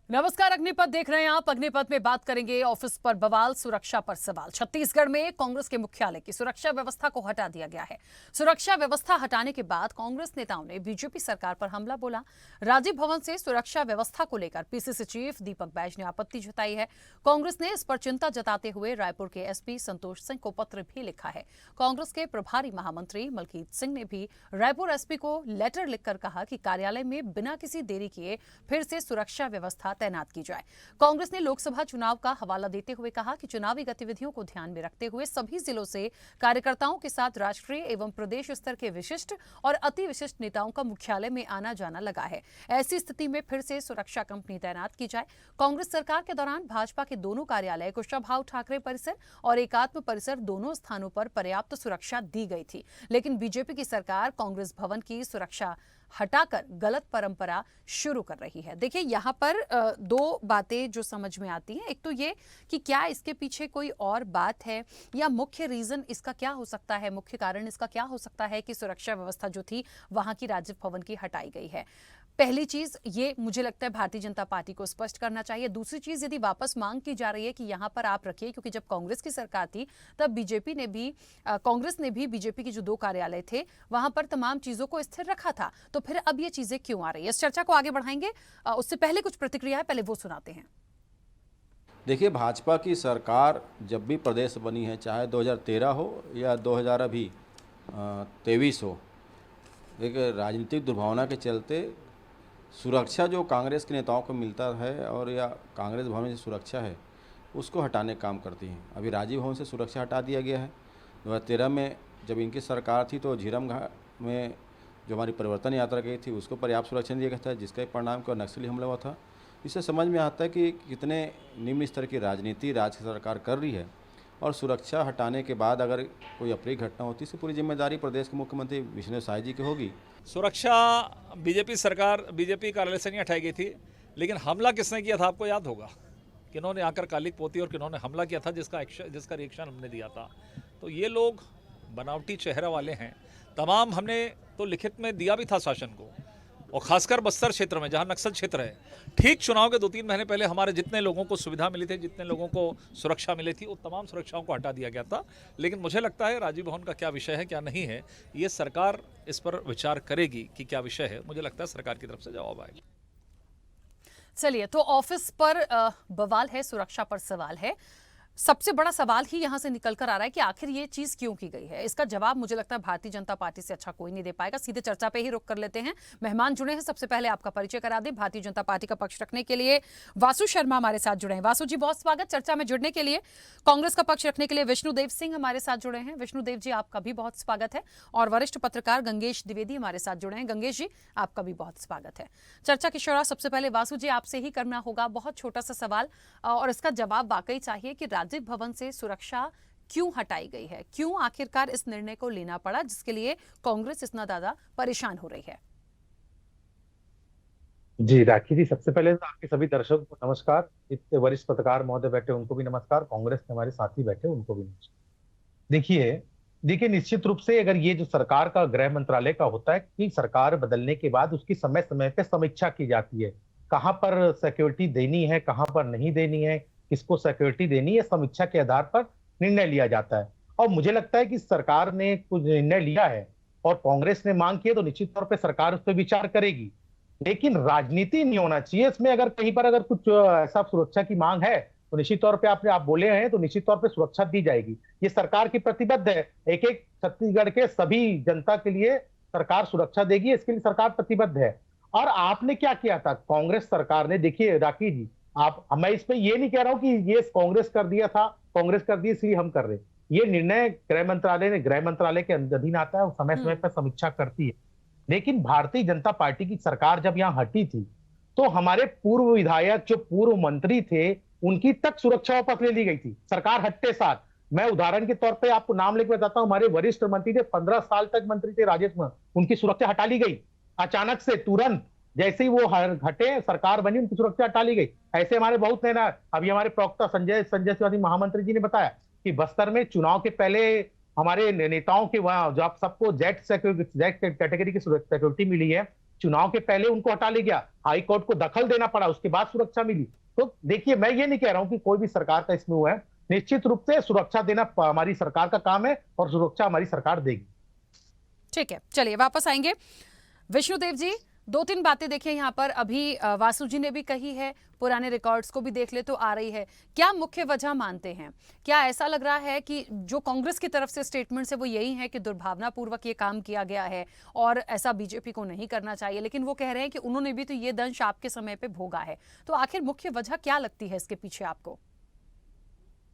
नमस्कार, अग्निपथ देख रहे हैं आप। अग्निपथ में बात करेंगे ऑफिस पर बवाल, सुरक्षा पर सवाल। छत्तीसगढ़ में कांग्रेस के मुख्यालय की सुरक्षा व्यवस्था को हटा दिया गया है। सुरक्षा व्यवस्था हटाने के बाद कांग्रेस नेताओं ने बीजेपी सरकार पर हमला बोला। राजीव भवन से सुरक्षा व्यवस्था को लेकर पीसीसी चीफ दीपक बैज ने आपत्ति जताई है। कांग्रेस ने इस पर चिंता जताते हुए रायपुर के एसपी संतोष सिंह को पत्र भी लिखा है। कांग्रेस के प्रभारी महामंत्री मलकीत सिंह ने भी रायपुर एसपी को लेटर लिखकर कहा कि कार्यालय में बिना किसी देरी किए फिर से सुरक्षा व्यवस्था तैनात की जाए। कांग्रेस ने लोकसभा चुनाव का हवाला देते हुए कहा कि चुनावी गतिविधियों को ध्यान में रखते हुए सभी जिलों से कार्यकर्ताओं के साथ राष्ट्रीय एवं प्रदेश स्तर के विशिष्ट और अति विशिष्ट नेताओं का मुख्यालय में आना जाना लगा है। ऐसी स्थिति में फिर से सुरक्षा कंपनी तैनात की जाए। कांग्रेस सरकार के दौरान भाजपा के दोनों कार्यालय कुशाभाऊ ठाकरे परिसर और एकात्म परिसर दोनों स्थानों पर पर्याप्त सुरक्षा दी गई थी, लेकिन बीजेपी की सरकार कांग्रेस भवन की सुरक्षा हटाकर गलत परंपरा शुरू कर रही है। देखिए, यहाँ पर दो बातें जो समझ में आती हैं। एक तो ये कि क्या इसके पीछे कोई और बात है या मुख्य रीजन इसका क्या हो सकता है, मुख्य कारण इसका क्या हो सकता है कि सुरक्षा व्यवस्था जो थी वहां की राजीव भवन की हटाई गई है। पहली चीज ये मुझे लगता है भारतीय जनता पार्टी को स्पष्ट करना चाहिए। दूसरी चीज, यदि वापस मांग की जा रही है कि यहां पर आप रखिए, क्योंकि जब कांग्रेस की सरकार थी तब कांग्रेस ने भी बीजेपी के जो दो कार्यालय थे वहां पर तमाम चीजों को स्थिर रखा था, तो फिर अब ये चीजें क्यों आ रही है? इस चर्चा को आगे बढ़ाएंगे। उससे पहले कुछ प्रतिक्रिया है, पहले वो सुनाते हैं। देखिए, भाजपा की सरकार जब भी प्रदेश बनी है, चाहे 2013 हो या 2000 अभी 23 हो, एक राजनीतिक दुर्भावना के चलते सुरक्षा जो कांग्रेस के नेताओं को मिलता है और या कांग्रेस भवन में सुरक्षा है उसको हटाने का काम करती हैं। अभी राजीव भवन से सुरक्षा हटा दिया गया है। 2013 में जब इनकी सरकार थी तो झीरम घाट में जो हमारी परिवर्तन यात्रा गई थी उसको पर्याप्त सुरक्षा दिया गया था, जिसका एक परिणाम को नक्सली हमला हुआ था। इससे समझ में आता है कि कितने निम्न स्तर की राजनीति राज्य सरकार कर रही है, और सुरक्षा हटाने के बाद अगर कोई अप्रिय घटना होती है इसकी पूरी जिम्मेदारी प्रदेश के मुख्यमंत्री विष्णु साय जी की होगी। सुरक्षा बीजेपी सरकार बीजेपी कार्यालय से नहीं हटाई गई थी, लेकिन हमला किसने किया था आपको याद होगा। किन्होंने आकर कालिक पोती और किन्होंने हमला किया था, जिसका रिएक्शन हमने दिया था। तो ये लोग बनावटी चेहरा वाले हैं। तमाम हमने तो लिखित में दिया भी था शासन को, और खासकर बस्तर क्षेत्र में जहां नक्सल क्षेत्र है, ठीक चुनाव के 2-3 महीने पहले हमारे जितने लोगों को सुविधा मिली थी, जितने लोगों को सुरक्षा मिली थी, वो तमाम सुरक्षाओं को हटा दिया गया था। लेकिन मुझे लगता है राजीव भवन का क्या विषय है क्या नहीं है, ये सरकार इस पर विचार करेगी कि क्या विषय है। मुझे लगता है सरकार की तरफ से जवाब आएगा। चलिए, तो ऑफिस पर बवाल है, सुरक्षा पर सवाल है। सबसे बड़ा सवाल ही यहां से निकलकर आ रहा है कि आखिर ये चीज क्यों की गई है। इसका जवाब मुझे लगता है भारतीय जनता पार्टी से अच्छा कोई नहीं दे पाएगा। सीधे चर्चा पे ही रुक कर लेते हैं। मेहमान जुड़े हैं, सबसे पहले आपका परिचय करा दें। भारतीय जनता पार्टी का पक्ष रखने के लिए वासु शर्मा हमारे साथ जुड़े हैं। वासु जी, बहुत स्वागत चर्चा में जुड़ने के लिए। कांग्रेस का पक्ष रखने के लिए विष्णुदेव सिंह हमारे साथ जुड़े हैं। विष्णुदेव जी, आपका भी बहुत स्वागत है। और वरिष्ठ पत्रकार गंगेश द्विवेदी हमारे साथ जुड़े हैं। गंगेश जी, आपका भी बहुत स्वागत है। चर्चा की शुरुआत सबसे पहले वासु जी आपसे ही करना होगा। बहुत छोटा सा सवाल और इसका जवाब वाकई चाहिए कि राजीव भवन से सुरक्षा क्यों हटाई गई है, क्यों आखिरकार इस निर्णय को लेना पड़ा जिसके लिए कांग्रेस इतना ज्यादा परेशान हो रही है? जी राखी जी, सबसे पहले तो आपके सभी दर्शकों को नमस्कार। इतने वरिष्ठ पत्रकार महोदय बैठे उनको भी नमस्कार, कांग्रेस के हमारे साथी बैठे उनको भी नमस्कार। देखिए देखिए निश्चित रूप से अगर ये जो सरकार का गृह मंत्रालय का होता है कि सरकार बदलने के बाद उसकी समय समय पे समीक्षा की जाती है, कहां पर सिक्योरिटी देनी है, कहां पर नहीं देनी है, किसको सिक्योरिटी देनी है, समीक्षा के आधार पर निर्णय लिया जाता है। और मुझे लगता है कि सरकार ने कुछ निर्णय लिया है और कांग्रेस ने मांग की है तो निश्चित तौर पर सरकार उस पर विचार करेगी, लेकिन राजनीति नहीं होना चाहिए इसमें। अगर कहीं पर अगर कुछ ऐसा सुरक्षा की मांग है तो निश्चित तौर पे आप बोले हैं तो निश्चित तौर पे सुरक्षा दी जाएगी। ये सरकार की प्रतिबद्ध है, एक एक छत्तीसगढ़ के सभी जनता के लिए सरकार सुरक्षा देगी, इसके लिए सरकार प्रतिबद्ध है। और आपने क्या किया था कांग्रेस सरकार ने? देखिए राखी जी, आप मैं इसमें ये नहीं कह रहा हूं कि ये कांग्रेस कर दिया था, कांग्रेस कर दी इसलिए हम कर रहे। ये निर्णय गृह मंत्रालय के अधीन आता है, समय समय पर समीक्षा करती है। लेकिन भारतीय जनता पार्टी की सरकार जब यहां हटी थी तो हमारे पूर्व विधायक जो पूर्व मंत्री थे उनकी तक सुरक्षा वापस ले ली गई थी सरकार हटते साथ। मैं उदाहरण के तौर पे आपको नाम लेकर बताता हूं, हमारे वरिष्ठ मंत्री थे, 15 साल तक मंत्री थे राजेश महर, उनकी सुरक्षा हटा ली गई अचानक से, तुरंत जैसे ही वो हटे सरकार बनी उनकी सुरक्षा हटा ली गई। ऐसे हमारे बहुत नेता, अभी हमारे प्रवक्ता संजय सिंह महामंत्री जी ने बताया कि बस्तर में चुनाव के पहले हमारे नेताओं के वहां जो आप सबको जेड कैटेगरी की सिक्योरिटी मिली है, चुनाव के पहले उनको हटा ले गया, हाई कोर्ट को दखल देना पड़ा, उसके बाद सुरक्षा मिली। तो देखिए, मैं ये नहीं कह रहा हूं कि कोई भी सरकार का इसमें हुआ है, निश्चित रूप से सुरक्षा देना हमारी सरकार का काम है और सुरक्षा हमारी सरकार देगी। ठीक है, चलिए वापस आएंगे। विष्णुदेव जी, दो तीन बातें देखिए यहाँ पर, अभी वासु जी ने भी कही है, पुराने रिकॉर्ड्स को भी देख ले तो आ रही है। क्या मुख्य वजह मानते हैं? क्या ऐसा लग रहा है कि जो कांग्रेस की तरफ से स्टेटमेंट्स है वो यही है कि दुर्भावनापूर्वक ये काम किया गया है और ऐसा बीजेपी को नहीं करना चाहिए, लेकिन वो कह रहे हैं कि उन्होंने भी तो ये दंश आपके समय पे भोगा है। तो आखिर मुख्य वजह क्या लगती है इसके पीछे आपको?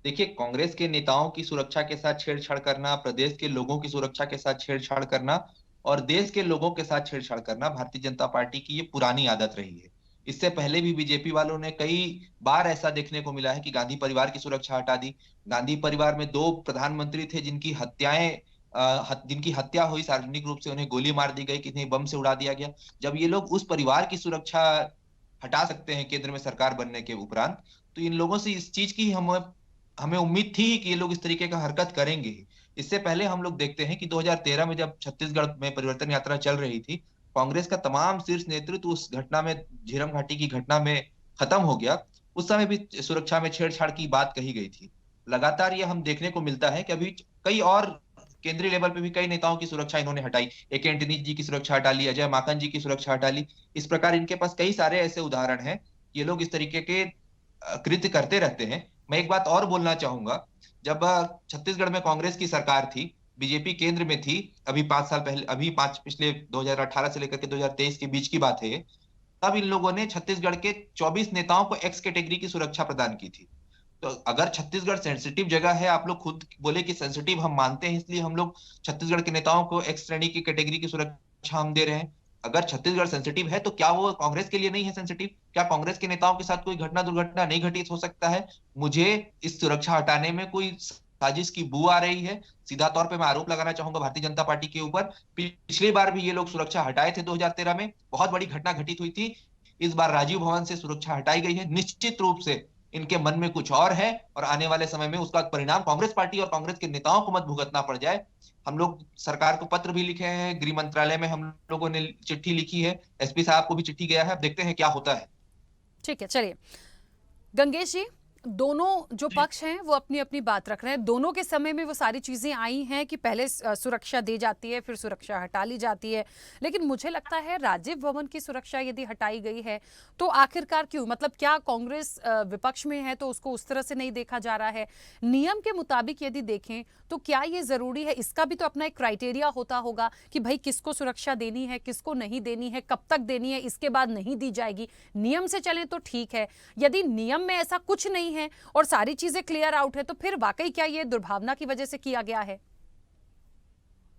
देखिए, कांग्रेस के नेताओं की सुरक्षा के साथ छेड़छाड़ करना, प्रदेश के लोगों की सुरक्षा के साथ छेड़छाड़ करना और देश के लोगों के साथ छेड़छाड़ करना भारतीय जनता पार्टी की ये पुरानी आदत रही है। इससे पहले भी बीजेपी वालों ने कई बार ऐसा देखने को मिला है कि गांधी परिवार की सुरक्षा हटा दी। गांधी परिवार में 2 प्रधानमंत्री थे जिनकी हत्या हुई, सार्वजनिक रूप से उन्हें गोली मार दी गई, किन्हीं बम से उड़ा दिया गया। जब ये लोग उस परिवार की सुरक्षा हटा सकते हैं केंद्र में सरकार बनने के उपरांत, तो इन लोगों से इस चीज की हमें उम्मीद थी कि ये लोग इस तरीके का हरकत करेंगे। इससे पहले हम लोग देखते हैं कि 2013 में जब छत्तीसगढ़ में परिवर्तन यात्रा चल रही थी, कांग्रेस का तमाम शीर्ष नेतृत्व उस घटना में, झीरम घाटी की घटना में खत्म हो गया। उस समय भी सुरक्षा में छेड़छाड़ की बात कही गई थी। लगातार ये हम देखने को मिलता है कि अभी कई और केंद्रीय लेवल पे भी कई नेताओं की सुरक्षा इन्होंने हटाई। AK एंटनी जी की सुरक्षा हटा ली, अजय माकन जी की सुरक्षा हटा ली। इस प्रकार इनके पास कई सारे ऐसे उदाहरण हैं। ये लोग इस तरीके के कृत्य करते रहते हैं। मैं एक बात और बोलना चाहूंगा, जब छत्तीसगढ़ में कांग्रेस की सरकार थी, बीजेपी केंद्र में थी, अभी 5 साल पहले, पिछले 2018 से लेकर के 2023 के बीच की बात है ये, तब इन लोगों ने छत्तीसगढ़ के 24 नेताओं को एक्स कैटेगरी की सुरक्षा प्रदान की थी। तो अगर छत्तीसगढ़ सेंसिटिव जगह है, आप लोग खुद बोले कि सेंसिटिव हम मानते हैं, इसलिए हम लोग छत्तीसगढ़ के नेताओं को एक्स श्रेणी की कैटेगरी की सुरक्षा हम दे रहे हैं। अगर छत्तीसगढ़ सेंसिटिव है तो क्या वो कांग्रेस के लिए नहीं है सेंसिटिव? क्या कांग्रेस के नेताओं के साथ कोई घटना दुर्घटना नहीं घटित हो सकता है? मुझे इस सुरक्षा हटाने में कोई साजिश की बू आ रही है। सीधा तौर पे मैं आरोप लगाना चाहूंगा भारतीय जनता पार्टी के ऊपर। पिछली बार भी ये लोग सुरक्षा हटाए थे 2013 में, बहुत बड़ी घटना घटित हुई थी। इस बार राजीव भवन से सुरक्षा हटाई गई है। निश्चित रूप से इनके मन में कुछ और है और आने वाले समय में उसका परिणाम कांग्रेस पार्टी और कांग्रेस के नेताओं को मत भुगतना पड़ जाए। हम लोग सरकार को पत्र भी लिखे हैं, गृह मंत्रालय में हम लोगों ने चिट्ठी लिखी है, SP साहब को भी चिट्ठी गया है। अब देखते हैं क्या होता है। ठीक है, चलिए गंगेश जी, दोनों जो पक्ष हैं वो अपनी अपनी बात रख रहे हैं। दोनों के समय में वो सारी चीजें आई हैं कि पहले सुरक्षा दी जाती है, फिर सुरक्षा हटा ली जाती है, लेकिन मुझे लगता है राजीव भवन की सुरक्षा यदि हटाई गई है तो आखिरकार क्यों? मतलब क्या कांग्रेस विपक्ष में है तो उसको उस तरह से नहीं देखा जा रहा है? नियम के मुताबिक यदि देखें तो क्या ये जरूरी है? इसका भी तो अपना एक क्राइटेरिया होता होगा कि भाई किसको सुरक्षा देनी है, किसको नहीं देनी है, कब तक देनी है, इसके बाद नहीं दी जाएगी। नियम से चले तो ठीक है, यदि नियम में ऐसा कुछ नहीं है और सारी चीजें क्लियर आउट है तो फिर वाकई क्या ये दुर्भावना की वजह से किया गया है?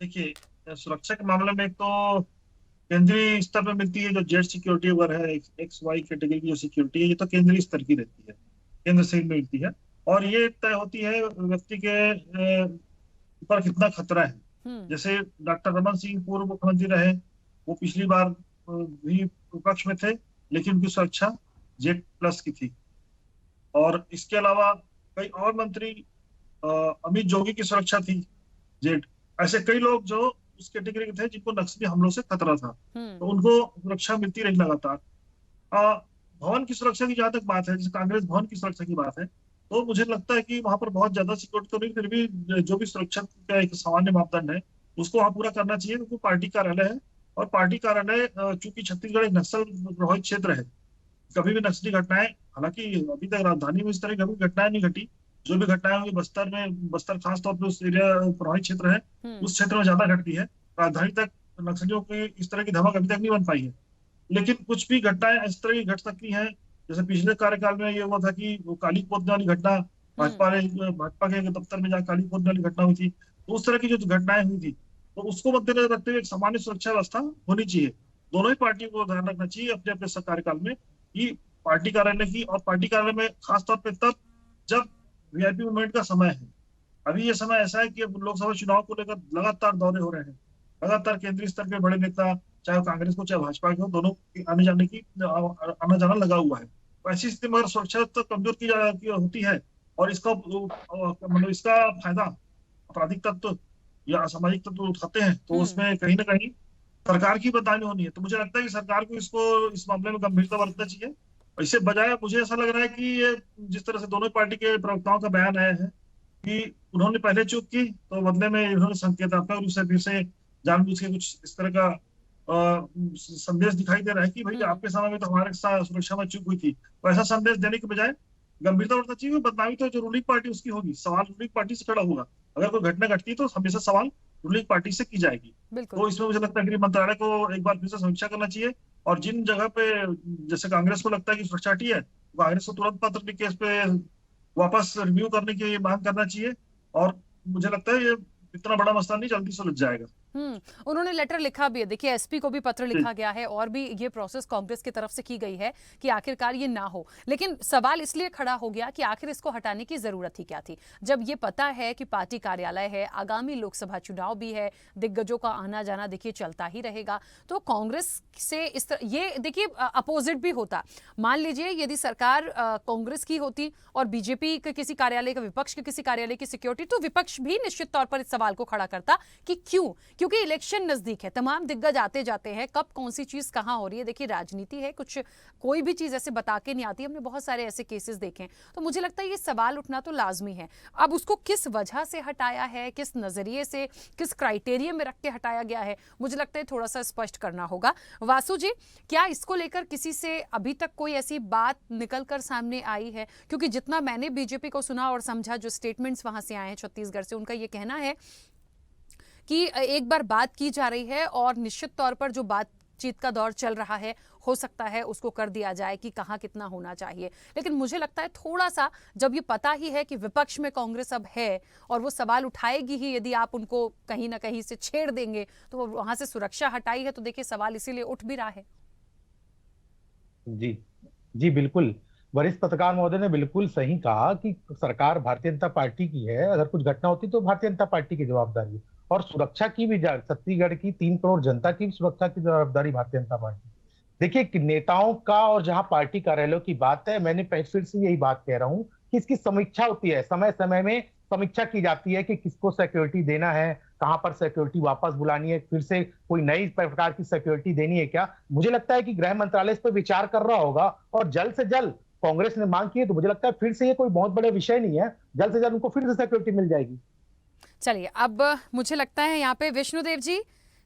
देखिए, सुरक्षा के मामले में तो केंद्रीय स्तर पर मिलती है, जो जेड सिक्योरिटी वगैरह है, XY कैटेगरी की जो सिक्योरिटी है, ये तो केंद्रीय स्तर की रहती है, केंद्र से मिलती है और ये तय होती है व्यक्ति के ऊपर कितना खतरा है। जैसे डॉक्टर रमन सिंह पूर्व मुख्यमंत्री रहे, वो पिछली बार भी विपक्ष में थे, लेकिन उनकी सुरक्षा Z+ की थी। और इसके अलावा कई और मंत्री, अमित जोगी की सुरक्षा थी जेड। ऐसे कई लोग जो उस कैटेगरी के थे जिनको नक्सली हमलों से खतरा था, तो उनको सुरक्षा मिलती रही लगातार। भवन की सुरक्षा की जहां तक बात है, जैसे कांग्रेस भवन की सुरक्षा की बात है, तो मुझे लगता है कि वहां पर बहुत ज्यादा सिक्योरिटी तो नहीं, फिर भी जो भी सुरक्षा का एक सामान्य मापदंड है उसको वहां पूरा करना चाहिए, क्योंकि पार्टी कार्यालय है और पार्टी कार्यालय चूंकि छत्तीसगढ़ एक नक्सल प्रभावित क्षेत्र है, कभी भी नक्सली घटनाएं, हालांकि अभी तक राजधानी में इस तरह की कभी घटनाएं नहीं घटी। जो भी घटनाएं हुई बस्तर खासतौर पर उस एरिया प्रभावित क्षेत्र है, उस क्षेत्र में ज्यादा घटती है। राजधानी तक नक्सलियों की इस तरह की धमक अभी तक नहीं बन पाई है, लेकिन कुछ भी घटनाएं इस तरह की घट सकती हैं। जैसे पिछले कार्यकाल में ये हुआ था कि वो काली पोतने वाली घटना, भाजपा के दफ्तर में जहाँ काली पोतने वाली घटना हुई थी, तो उस तरह की जो घटनाएं हुई थी, तो उसको मद्देनजर रखते हुए एक सामान्य सुरक्षा व्यवस्था होनी चाहिए। दोनों ही पार्टियों को ध्यान रखना चाहिए अपने अपने कार्यकाल में कि पार्टी कार्यालय की, और पार्टी कार्यालय में खासतौर पर तब जब VIP मूवमेंट का समय है। अभी ये समय ऐसा है कि अब लोकसभा चुनाव को लेकर लगातार दौरे हो रहे हैं, लगातार केंद्रीय स्तर के बड़े नेता, चाहे कांग्रेस को चाहे भाजपा को, दोनों आने जाने की आना जाना लगा हुआ है। तो ऐसी स्थिति में अगर सुरक्षा तो कमजोर की होती है और इसका मतलब इसका फायदा आपराधिक तत्व या असामाजिक तत्व उठाते हैं, तो उसमें कहीं ना कहीं सरकार की बदनामी होनी है। तो मुझे लगता है कि सरकार को इसको इस मामले में गंभीरता बरतना चाहिए। और इससे बजाय मुझे ऐसा लग रहा है कि ये जिस तरह से दोनों पार्टी के प्रवक्ताओं का बयान आया है कि उन्होंने पहले चूक की तो बदले में इन्होंने संकेतात्मक रूप से फिर से जानबूझ के कुछ इस तरह का संदेश दिखाई दे रहा है कि भाई आपके समय में तो हमारे साथ सुरक्षा में चूक हुई थी। तो ऐसा संदेश देने के बजाय गंभीरता बरतना चाहिए। बदनामी तो जो रूलिंग पार्टी उसकी होगी, सवाल रूलिंग पार्टी से खड़ा होगा। अगर कोई घटना घटती है तो हमेशा सवाल रूलिंग पार्टी से की जाएगी। बिल्कुल। तो इसमें मुझे लगता है गृह मंत्रालय को एक बार फिर से समीक्षा करना चाहिए। और जिन जगह पे जैसे कांग्रेस को लगता है कि सुरक्षा हटी है, तो कांग्रेस को तुरंत पत्र लिख के इस पे वापस रिव्यू करने की मांग करना चाहिए। और मुझे लगता है ये इतना बड़ा मसला नहीं, जल्दी सुलझ जाएगा। उन्होंने लेटर लिखा भी है, देखिए एसपी को भी पत्र लिखा गया है और भी ये प्रोसेस कांग्रेस की तरफ से की गई है कि आखिरकार ये ना हो। लेकिन सवाल इसलिए खड़ा हो गया कि आखिर इसको हटाने की जरूरत ही क्या थी, जब ये पता है कि पार्टी कार्यालय है, आगामी लोकसभा चुनाव भी है, दिग्गजों का आना जाना देखिए चलता ही रहेगा। तो कांग्रेस से इस तरह ये देखिए अपोजिट भी होता। मान लीजिए यदि सरकार कांग्रेस की होती और बीजेपी के किसी कार्यालय का, विपक्ष के किसी कार्यालय की सिक्योरिटी, तो विपक्ष भी निश्चित तौर पर इस सवाल को खड़ा करता कि क्यों, क्योंकि इलेक्शन नजदीक है, तमाम दिग्गज आते जाते हैं, कब कौन सी चीज कहां हो रही है। देखिए राजनीति है, कुछ कोई भी चीज ऐसे बता के नहीं आती, हमने बहुत सारे ऐसे केसेस देखे हैं। तो मुझे लगता है ये सवाल उठना तो लाजमी है। अब उसको किस वजह से हटाया है, किस नजरिए से, किस क्राइटेरिया में रख के हटाया गया है, मुझे लगता है थोड़ा सा स्पष्ट करना होगा। वासु जी, क्या इसको लेकर किसी से अभी तक कोई ऐसी बात निकल कर सामने आई है? क्योंकि जितना मैंने बीजेपी को सुना और समझा, जो स्टेटमेंट्स वहां से आए हैं छत्तीसगढ़ से, उनका ये कहना है कि एक बार बात की जा रही है और निश्चित तौर पर जो बातचीत का दौर चल रहा है, हो सकता है उसको कर दिया जाए कि कहाँ कितना होना चाहिए। लेकिन मुझे लगता है थोड़ा सा, जब ये पता ही है कि विपक्ष में कांग्रेस अब है और वो सवाल उठाएगी ही, यदि आप उनको कहीं ना कहीं से छेड़ देंगे तो वहां से सुरक्षा हटाई है, तो देखिए सवाल इसीलिए उठ भी रहा है। जी जी बिल्कुल, वरिष्ठ पत्रकार महोदय ने बिल्कुल सही कहा कि सरकार भारतीय जनता पार्टी की है। अगर कुछ घटना होती तो भारतीय जनता पार्टी की जवाबदारी है, और सुरक्षा की भी, छत्तीसगढ़ की 3 करोड़ जनता की सुरक्षा की जवाबदारी भारतीय जनता पार्टी। देखिए कि नेताओं का, और जहां पार्टी कार्यालयों की बात है, मैंने फिर से यही बात कह रहा हूं कि इसकी समीक्षा होती है, समय समय में समीक्षा की जाती है कि किसको सिक्योरिटी देना है, कहां पर सिक्योरिटी वापस बुलानी है, फिर से कोई नई प्रकार की सिक्योरिटी देनी है क्या। मुझे लगता है कि गृह मंत्रालय इस पर विचार कर रहा होगा, और जल्द से जल्द कांग्रेस ने मांग की है तो मुझे लगता है फिर से ये कोई बहुत बड़ा विषय नहीं है, जल्द से जल्द उनको फिर से सिक्योरिटी मिल जाएगी। चलिए, अब मुझे लगता है यहाँ पे विष्णुदेव जी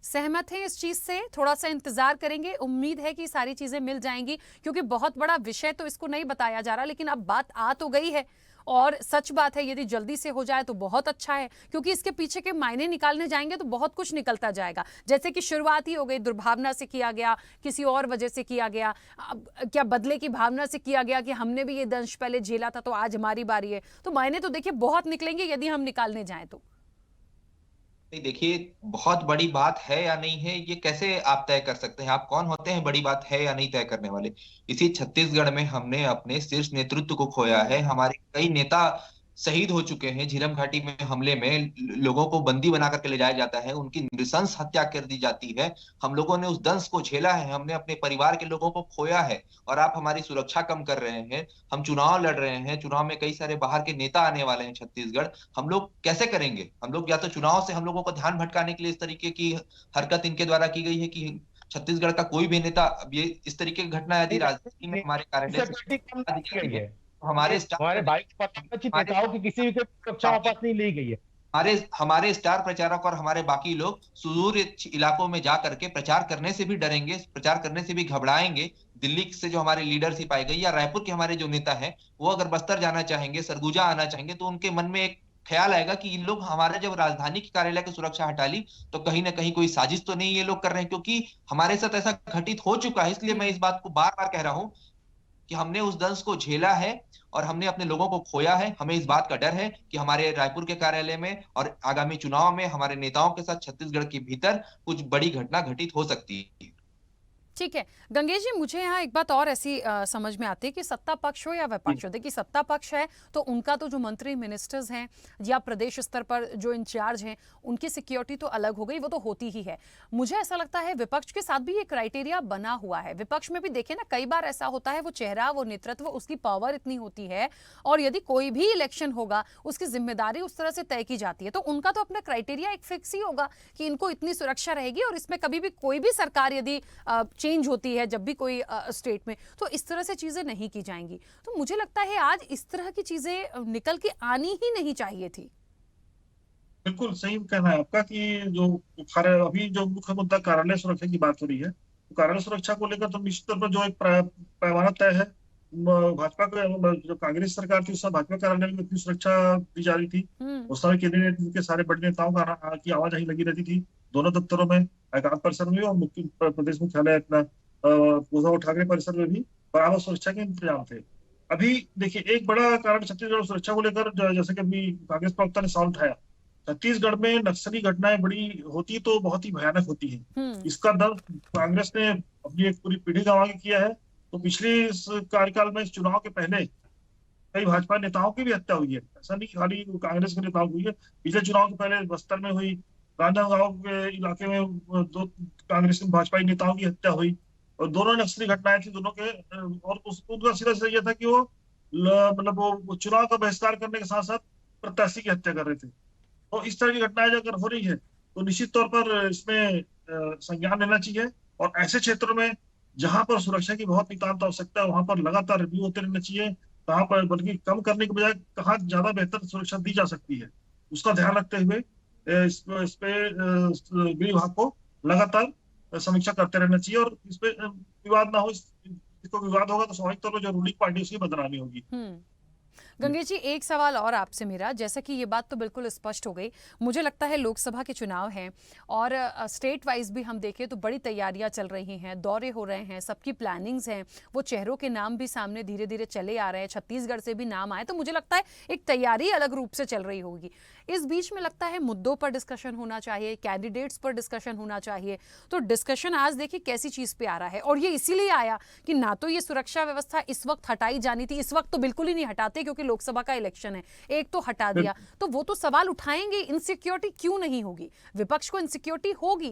सहमत हैं इस चीज से, थोड़ा सा इंतजार करेंगे, उम्मीद है कि सारी चीजें मिल जाएंगी, क्योंकि बहुत बड़ा विषय तो इसको नहीं बताया जा रहा, लेकिन अब बात आ तो गई है। और सच बात है, यदि जल्दी से हो जाए तो बहुत अच्छा है, क्योंकि इसके पीछे के मायने निकालने जाएंगे तो बहुत कुछ निकलता जाएगा। जैसे कि शुरुआत ही हो गई, दुर्भावना से किया गया, किसी और वजह से किया गया, अब क्या बदले की भावना से किया गया कि हमने भी ये दंश पहले झेला था तो आज हमारी बारी है। तो मायने तो देखिए बहुत निकलेंगे यदि हम निकालने जाएं तो। नहीं, देखिए बहुत बड़ी बात है या नहीं है ये कैसे आप तय कर सकते हैं? आप कौन होते हैं बड़ी बात है या नहीं तय करने वाले? इसी छत्तीसगढ़ में हमने अपने शीर्ष नेतृत्व को खोया है। हमारे कई नेता शहीद हो चुके हैं। झीरम घाटी में हमले में लोगों को बंदी बना करके ले जाया जाता है, उनकी नृशंस हत्या कर दी जाती है। हम लोगों ने उस दंश को झेला है, हमने अपने परिवार के लोगों को खोया है, और आप हमारी सुरक्षा कम कर रहे हैं। हम चुनाव लड़ रहे हैं, चुनाव में कई सारे बाहर के नेता आने वाले हैं छत्तीसगढ़। हम लोग कैसे करेंगे? हम लोग या तो चुनाव से हम लोगों को ध्यान भटकाने के लिए इस तरीके की हरकत इनके द्वारा की गई है कि छत्तीसगढ़ का कोई भी नेता, अब ये इस तरीके की घटना यदि राजनीति में हमारे कार्यालय से हमारे हमारे भाई नेताओं की किसी भी सुरक्षा वापस नहीं ली गई है। हमारे स्टार प्रचारक और हमारे बाकी लोग सुदूर इलाकों में जा करके प्रचार करने से भी डरेंगे, प्रचार करने से भी घबराएंगे। दिल्ली से जो हमारे लीडरशिप आई गई, या रायपुर के हमारे जो नेता हैं, वो अगर बस्तर जाना चाहेंगे, सरगुजा आना चाहेंगे, तो उनके मन में एक ख्याल आएगा कि इन लोग हमारे जब राजधानी की कार्यालय की सुरक्षा हटा ली तो कहीं ना कहीं कोई साजिश तो नहीं ये लोग कर रहे हैं, क्योंकि हमारे साथ ऐसा घटित हो चुका है। इसलिए मैं इस बात को बार बार कह रहा हूं कि हमने उस दंश को झेला है और हमने अपने लोगों को खोया है। हमें इस बात का डर है कि हमारे रायपुर के कार्यालय में और आगामी चुनाव में हमारे नेताओं के साथ छत्तीसगढ़ के भीतर कुछ बड़ी घटना घटित हो सकती है। ठीक है गंगेश जी, मुझे यहाँ एक बात और ऐसी समझ में आती है कि सत्ता पक्ष हो या विपक्ष हो, देखिए सत्ता पक्ष है तो उनका तो जो मंत्री मिनिस्टर्स हैं या प्रदेश स्तर पर जो इंचार्ज हैं उनकी सिक्योरिटी तो अलग हो गई, वो तो होती ही है। मुझे ऐसा लगता है विपक्ष के साथ भी ये क्राइटेरिया बना हुआ है। विपक्ष में भी देखिए ना, कई बार ऐसा होता है वो चेहरा, वो नेतृत्व, उसकी पावर इतनी होती है और यदि कोई भी इलेक्शन होगा उसकी जिम्मेदारी उस तरह से तय की जाती है, तो उनका तो अपना क्राइटेरिया एक फिक्स ही होगा कि इनको इतनी सुरक्षा रहेगी और इसमें कभी भी कोई भी सरकार यदि चेंज होती है जब भी कोई स्टेट में, तो इस तरह से चीजें नहीं की जाएंगी। तो मुझे लगता है आज इस तरह की चीजें निकल के आनी ही नहीं चाहिए थी। बिल्कुल सही कहना है आपका कि जो अभी जो मुख्य मुद्दा कार्यालय सुरक्षा की बात हो रही है, तो कार्यालय सुरक्षा को लेकर तो निश्चित तौर पर जो एक पैमाना तय है, भाजपा को, जो कांग्रेस सरकार थी उस समय भाजपा कार्यालय में इतनी सुरक्षा दी जा रही थी। उस समय केंद्रीय नेतृत्व के सारे बड़े नेताओं की आवाजाही लगी रहती थी दोनों दफ्तरों में, एकांत परिसर में भी और मुख्य प्रदेश मुख्यालय अपना उद्धव ठाकरे परिसर में भी बराबर सुरक्षा के इंतजाम थे। अभी देखिए एक बड़ा कारण छत्तीसगढ़ सुरक्षा को लेकर, जैसे कि अभी कांग्रेस प्रवक्ता ने सवाल उठाया, छत्तीसगढ़ में नक्सली घटनाएं बड़ी होती तो बहुत ही भयानक होती है। इसका दर्द कांग्रेस ने अपनी एक पूरी पीढ़ी गंवा के किया है। तो पिछले इस कार्यकाल में, इस चुनाव के पहले कई भाजपा नेताओं की भी हत्या हुई है। ऐसा नहीं खाली कांग्रेस के नेताओं की हुई है, पिछले चुनाव के पहले बस्तर में हुई, राजनांदगांव के इलाके में दो कांग्रेस भाजपा नेताओं की हत्या हुई और दोनों नक्सली घटनाएं थी दोनों के। और उनका सीधा यह था कि वो मतलब वो चुनाव का बहिष्कार करने के साथ साथ प्रत्याशी की हत्या कर रहे थे। तो इस तरह की घटनाएं अगर हो रही है तो निश्चित तौर पर इसमें संज्ञान लेना चाहिए और ऐसे क्षेत्रों में जहां पर सुरक्षा की बहुत नितांत आवश्यकता है वहां पर लगातार रिव्यू होते रहना चाहिए। कहाँ पर, बल्कि कम करने के बजाय कहाँ ज्यादा बेहतर सुरक्षा दी जा सकती है, उसका ध्यान रखते हुए इस पे गृह विभाग को लगातार समीक्षा करते रहना चाहिए और इस पे विवाद ना हो। इसको विवाद होगा तो स्वाभाविक तौर पर जो रूलिंग पार्टी उसकी बदनामी होगी। गंगेश जी, एक सवाल और आपसे मेरा, जैसा कि ये बात तो बिल्कुल स्पष्ट हो गई, मुझे लगता है लोकसभा के चुनाव हैं और स्टेट वाइज भी हम देखें तो बड़ी तैयारियां चल रही हैं, दौरे हो रहे हैं, सबकी प्लानिंग्स हैं, वो चेहरों के नाम भी सामने धीरे धीरे चले आ रहे हैं, छत्तीसगढ़ से भी नाम आए, तो मुझे लगता है एक तैयारी अलग रूप से चल रही होगी। इस बीच में लगता है मुद्दों पर डिस्कशन होना चाहिए, कैंडिडेट्स पर डिस्कशन होना चाहिए। तो डिस्कशन आज देखिए कैसी चीज पे आ रहा है और ये इसीलिए आया कि ना तो ये सुरक्षा व्यवस्था इस वक्त हटाई जानी थी, इस वक्त तो बिल्कुल ही नहीं हटाते क्योंकि लोकसभा का इलेक्शन है, एक तो हटा दिया, तो वो तो सवाल उठाएंगे इनसिक्योरिटी क्यों नहीं होगी, विपक्ष को इनसिक्योरिटी होगी।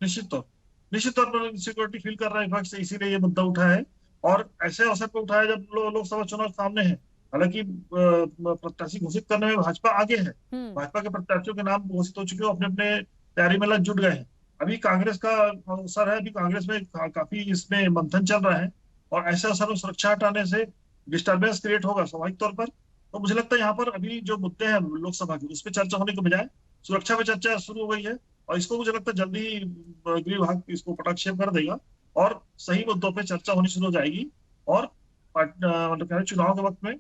निश्चित तौर पर इनसिक्योरिटी फील कर रहा है विपक्ष, इसीलिए ये मुद्दा उठा है और ऐसे अवसर पर उठाया जब लोकसभा चुनाव सामने है। हालांकि प्रत्याशी घोषित करने में भाजपा आगे है, भाजपा के प्रत्याशियों के नाम घोषित हो चुके हैं, अपने अपने तैयारी में जुट गए हैं। अभी कांग्रेस का अवसर है, अभी कांग्रेस में काफी इसमें मंथन चल रहा है और ऐसे अवसर में सुरक्षा हटाने से डिस्टर्बेंस क्रिएट होगा स्वाभाविक तौर पर। तो मुझे लगता है यहाँ पर अभी जो मुद्दे हैं लोकसभा के, उस पर चर्चा होने के बजाय सुरक्षा पे चर्चा शुरू हो गई है और इसको मुझे लगता है जल्दी गृह विभाग इसको पटाक्षेप कर देगा और सही मुद्दों पे चर्चा होनी शुरू हो जाएगी और मतलब चुनाव के वक्त में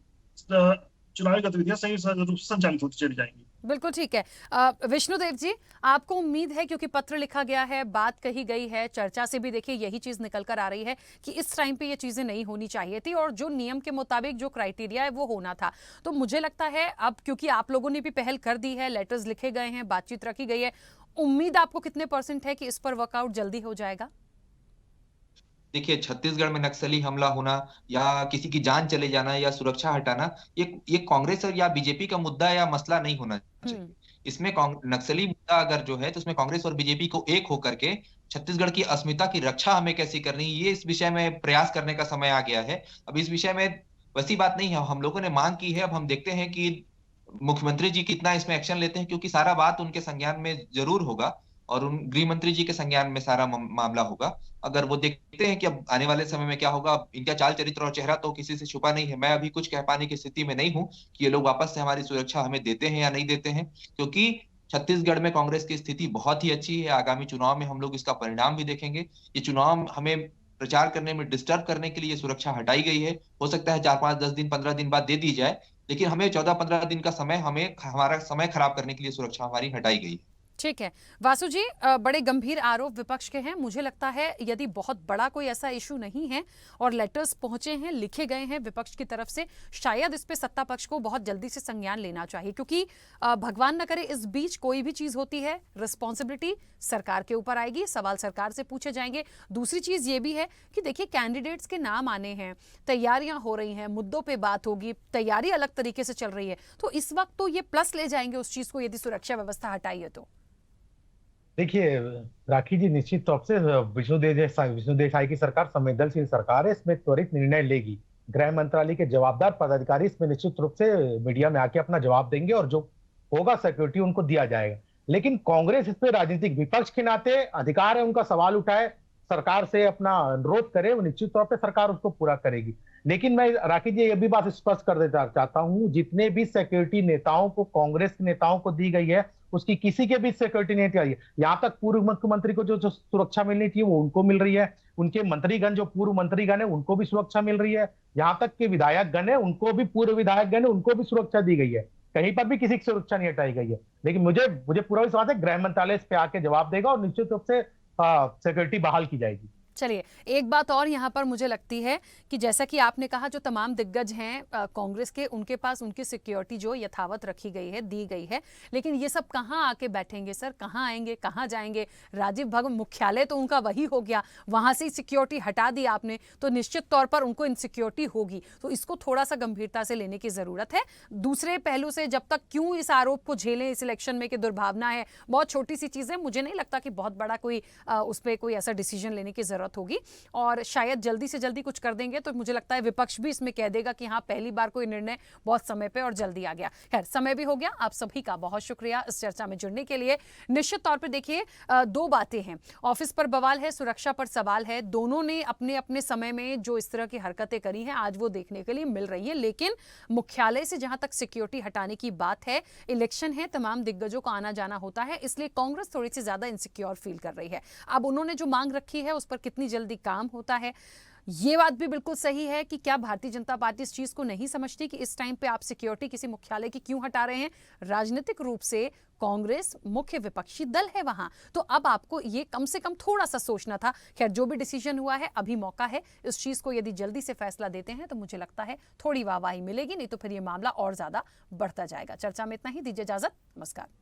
चुनावी गतिविधियां सही रूप से संचालित होती चली जाएंगी। बिल्कुल ठीक है। विष्णुदेव जी, आपको उम्मीद है, क्योंकि पत्र लिखा गया है, बात कही गई है, चर्चा से भी देखिए यही चीज निकल कर आ रही है कि इस टाइम पे ये चीजें नहीं होनी चाहिए थी और जो नियम के मुताबिक जो क्राइटेरिया है वो होना था। तो मुझे लगता है अब क्योंकि आप लोगों ने भी पहल कर दी है, लेटर्स लिखे गए हैं, बातचीत रखी गई है, उम्मीद आपको कितने % है कि इस पर वर्कआउट जल्दी हो जाएगा? देखिए, छत्तीसगढ़ में नक्सली हमला होना या किसी की जान चले जाना या सुरक्षा हटाना ये कांग्रेस और या बीजेपी का मुद्दा या मसला नहीं होना चाहिए। इसमें नक्सली मुद्दा अगर जो है तो उसमें कांग्रेस और बीजेपी को एक होकर के छत्तीसगढ़ की अस्मिता की रक्षा हमें कैसी करनी, ये इस विषय में प्रयास करने का समय आ गया है। अब इस विषय में वैसी बात नहीं है, हम लोगों ने मांग की है, अब हम देखते हैं कि मुख्यमंत्री जी कितना इसमें एक्शन लेते हैं, क्योंकि सारा बात उनके संज्ञान में जरूर होगा और उन गृह मंत्री जी के संज्ञान में सारा मामला होगा। अगर वो देखते हैं कि अब आने वाले समय में क्या होगा, इनका चाल चरित्र और चेहरा तो किसी से छुपा नहीं है। मैं अभी कुछ कह पाने की स्थिति में नहीं हूं कि ये लोग वापस से हमारी सुरक्षा हमें देते हैं या नहीं देते हैं, क्योंकि छत्तीसगढ़ में कांग्रेस की स्थिति बहुत ही अच्छी है। आगामी चुनाव में हम लोग इसका परिणाम भी देखेंगे। ये चुनाव हमें प्रचार करने में डिस्टर्ब करने के लिए सुरक्षा हटाई गई है। हो सकता है 4, 5, 10 दिन, 15 दिन बाद दे दी जाए, लेकिन हमें 14, 15 दिन का समय, हमारा समय खराब करने के लिए सुरक्षा हमारी हटाई गई है। ठीक है वासु जी, बड़े गंभीर आरोप विपक्ष के हैं। मुझे लगता है यदि बहुत बड़ा कोई ऐसा इशू नहीं है और लेटर्स पहुंचे हैं, लिखे गए हैं विपक्ष की तरफ से, शायद इस पे सत्ता पक्ष को बहुत जल्दी से संज्ञान लेना चाहिए, क्योंकि भगवान न करे इस बीच कोई भी चीज होती है, रिस्पॉन्सिबिलिटी सरकार के ऊपर आएगी, सवाल सरकार से पूछे जाएंगे। दूसरी चीज ये भी है कि देखिए कैंडिडेट्स के नाम आने हैं, तैयारियां हो रही हैं, मुद्दों पे बात होगी, तैयारी अलग तरीके से चल रही है, तो इस वक्त तो ये प्लस ले जाएंगे उस चीज को यदि सुरक्षा व्यवस्था हटाइए तो। देखिए राखी जी, निश्चित तौर से विष्णु देसाई की सरकार संवेदनशील सरकार है, इसमें त्वरित निर्णय लेगी। गृह मंत्रालय के जवाबदार पदाधिकारी इसमें निश्चित रूप से मीडिया में आके अपना जवाब देंगे और जो होगा सिक्योरिटी उनको दिया जाएगा। लेकिन कांग्रेस इसमें राजनीतिक विपक्ष के नाते अधिकार है उनका, सवाल उठाए, सरकार से अपना अनुरोध करे, वो निश्चित तौर पर सरकार उसको पूरा करेगी। लेकिन मैं राखी जी ये भी बात स्पष्ट कर देना चाहता हूं, जितने भी सिक्योरिटी नेताओं को, कांग्रेस के नेताओं को दी गई है, उसकी किसी के भी सिक्योरिटी नहीं आई है। यहाँ तक पूर्व मुख्यमंत्री को जो सुरक्षा मिलनी थी वो उनको मिल रही है, उनके मंत्रीगण जो पूर्व मंत्रीगण है उनको भी सुरक्षा मिल रही है, यहाँ तक के विधायक गण है उनको भी, पूर्व विधायक गण है उनको भी सुरक्षा दी गई है, कहीं पर भी किसी की सुरक्षा नहीं हटाई गई है। लेकिन मुझे पूरा विश्वास है गृह मंत्रालय इस पे आके जवाब देगा और निश्चित रूप से सिक्योरिटी बहाल की जाएगी। चलिए एक बात और यहाँ पर मुझे लगती है कि जैसा कि आपने कहा, जो तमाम दिग्गज हैं कांग्रेस के, उनके पास उनकी सिक्योरिटी जो यथावत रखी गई है, दी गई है, लेकिन ये सब कहाँ आके बैठेंगे सर, कहाँ आएंगे, कहाँ जाएंगे? राजीव भवन मुख्यालय तो उनका वही हो गया, वहां से सिक्योरिटी हटा दी आपने, तो निश्चित तौर पर उनको इनसिक्योरिटी होगी, तो इसको थोड़ा सा गंभीरता से लेने की जरूरत है। दूसरे पहलू से, जब तक क्यों इस आरोप को झेलें इस इलेक्शन में कि दुर्भावना है, बहुत छोटी सी चीज है, मुझे नहीं लगता कि बहुत बड़ा कोई उस पर कोई ऐसा डिसीजन लेने की जरूरत होगी, और शायद जल्दी से जल्दी कुछ कर देंगे तो मुझे लगता है विपक्ष भी इसमें कह देगा कि हाँ पहली बार कोई निर्णय बहुत समय पे और जल्दी आ गया। खैर समय भी हो गया। आप सभी का बहुत शुक्रिया इस चर्चा में जुड़ने के लिए। निश्चित तौर पर देखिए दो बातें हैं, ऑफिस पर बवाल है, सुरक्षा पर सवाल है, दोनों ने अपने अपने समय में जो इस तरह की हरकतें करी हैं आज वो देखने के लिए मिल रही है। लेकिन मुख्यालय से जहां तक सिक्योरिटी हटाने की बात है, इलेक्शन है, तमाम दिग्गजों का आना जाना होता है, इसलिए कांग्रेस थोड़ी सी ज्यादा इनसिक्योर फील कर रही है। अब उन्होंने जो मांग रखी है उस पर कितनी जल्दी काम होता है, ये बात भी बिल्कुल सही है कि क्या भारतीय जनता पार्टी इस चीज को नहीं समझती कि इस टाइम पे आप सिक्योरिटी किसी मुख्यालय की क्यों हटा रहे हैं? राजनीतिक रूप से कांग्रेस मुख्य विपक्षी दल है वहां, तो अब आपको ये कम से कम थोड़ा सा सोचना था। खैर जो भी डिसीजन हुआ है, अभी मौका है इस चीज को, यदि जल्दी से फैसला देते हैं तो मुझे लगता है थोड़ी वाहवाही मिलेगी, नहीं तो फिर ये मामला और ज्यादा बढ़ता जाएगा। चर्चा में इतना ही, दीजिए इजाजत, नमस्कार।